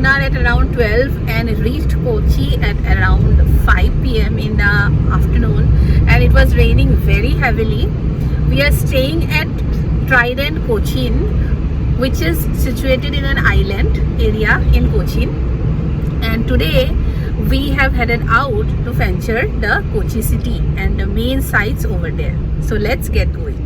At around 12 and reached Kochi at around 5 p.m. in the afternoon, and it was raining very heavily. We are staying at Trident Cochin, which is situated in an island area in Cochin, and today we have headed out to venture the Kochi city and the main sites over there. So let's get going.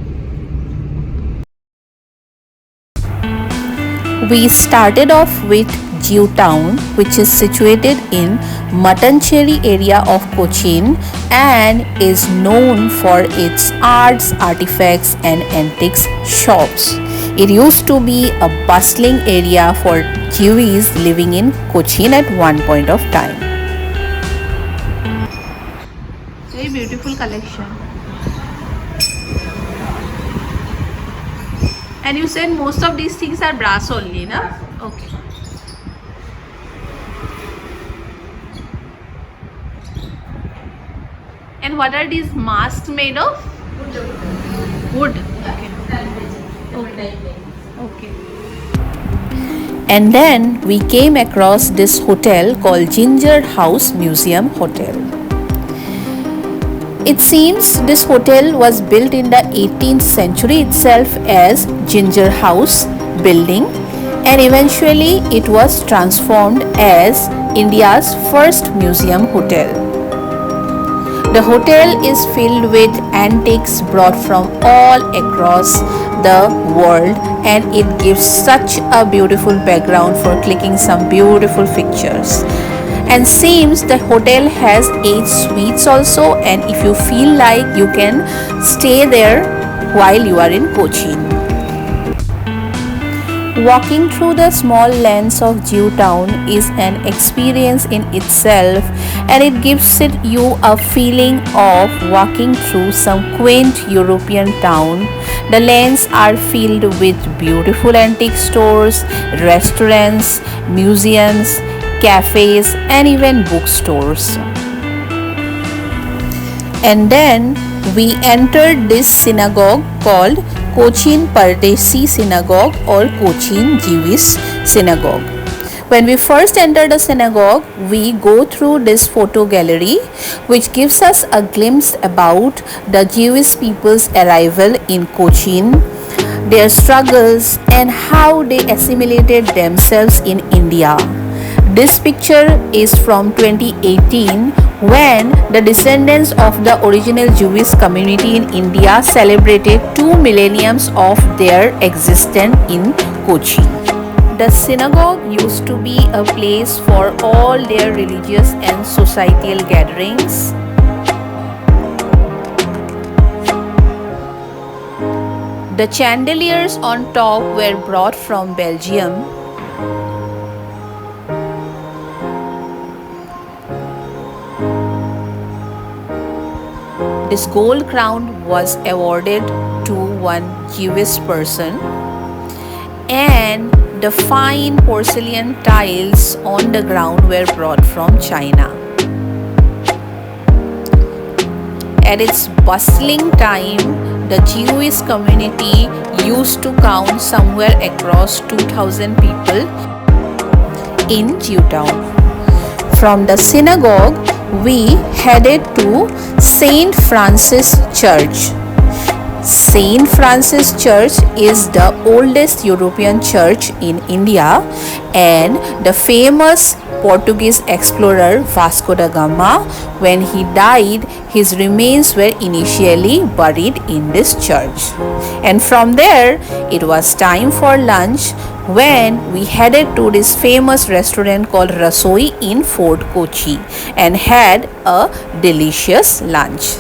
We started off with Jew Town, which is situated in Mattancherry area of Cochin and is known for its arts, artifacts and antiques shops. It used to be a bustling area for Jews living in Cochin at one point of time. Very beautiful collection. And you said most of these things are brass only, na? Okay. And what are these masks made of? Wood. Okay. Okay. And then we came across this hotel called Ginger House Museum Hotel. It seems this hotel was built in the 18th century itself as Ginger House building, and eventually it was transformed as India's first museum hotel. The hotel is filled with antiques brought from all across the world, and it gives such a beautiful background for clicking some beautiful pictures. And seems the hotel has 8 suites also, and if you feel like, you can stay there while you are in Cochin. Walking through the small lanes of Jew Town is an experience in itself, and it gives you a feeling of walking through some quaint European town. The lanes are filled with beautiful antique stores, restaurants, museums, cafes and even bookstores. And then we entered this synagogue called Cochin Pardesi Synagogue or Cochin Jewish Synagogue. When we first enter the synagogue, we go through this photo gallery which gives us a glimpse about the Jewish people's arrival in Cochin, their struggles and how they assimilated themselves in India. This picture is from 2018 when the descendants of the original Jewish community in India celebrated 2 millenniums of their existence in Kochi. The synagogue used to be a place for all their religious and societal gatherings. The chandeliers on top were brought from Belgium. This gold crown was awarded to one Jewish person, and the fine porcelain tiles on the ground were brought from China. At its bustling time, the Jewish community used to count somewhere across 2,000 people in Jew Town. From the synagogue, we headed to St. Francis Church. Saint Francis Church is the oldest European church in India, and the famous Portuguese explorer Vasco da Gama, when he died, his remains were initially buried in this church. And from there, it was time for lunch when we headed to this famous restaurant called Rasoi in Fort Kochi and had a delicious lunch.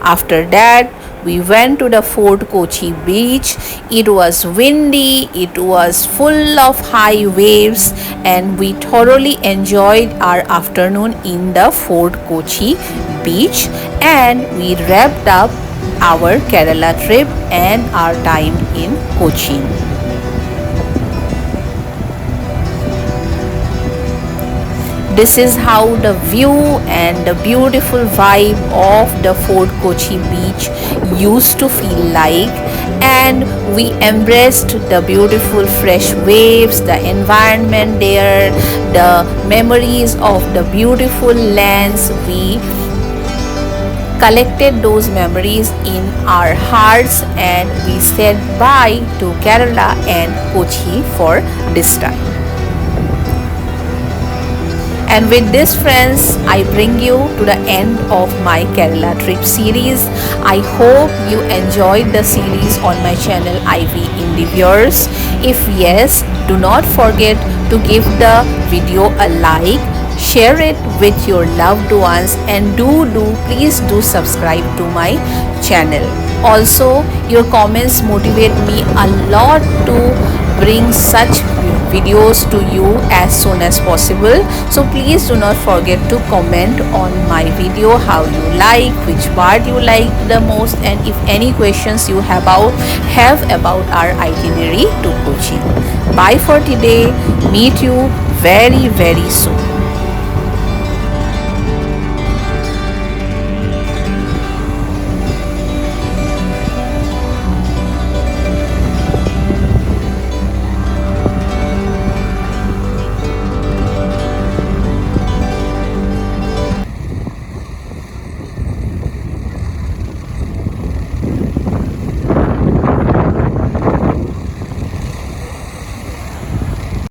After that, we went to the Fort Kochi beach. It was windy, it was full of high waves, and we thoroughly enjoyed our afternoon in the Fort Kochi beach, and we wrapped up our Kerala trip and our time in Cochin. This is how the view and the beautiful vibe of the Fort Kochi beach used to feel like, and we embraced the beautiful fresh waves, the environment there, the memories of the beautiful lands. We collected those memories in our hearts, and we said bye to Kerala and Kochi for this time. And with this, friends, I bring you to the end of my Kerala trip series. I hope you enjoyed the series on my channel IV Indiviewers. If yes, do not forget to give the video a like, share it with your loved ones, and please do subscribe to my channel. Also, your comments motivate me a lot to bring such videos to you as soon as possible. So please do not forget to comment on my video how you like, which part you like the most, and if any questions you have about our itinerary to Kochi. Bye for today. Meet you very soon.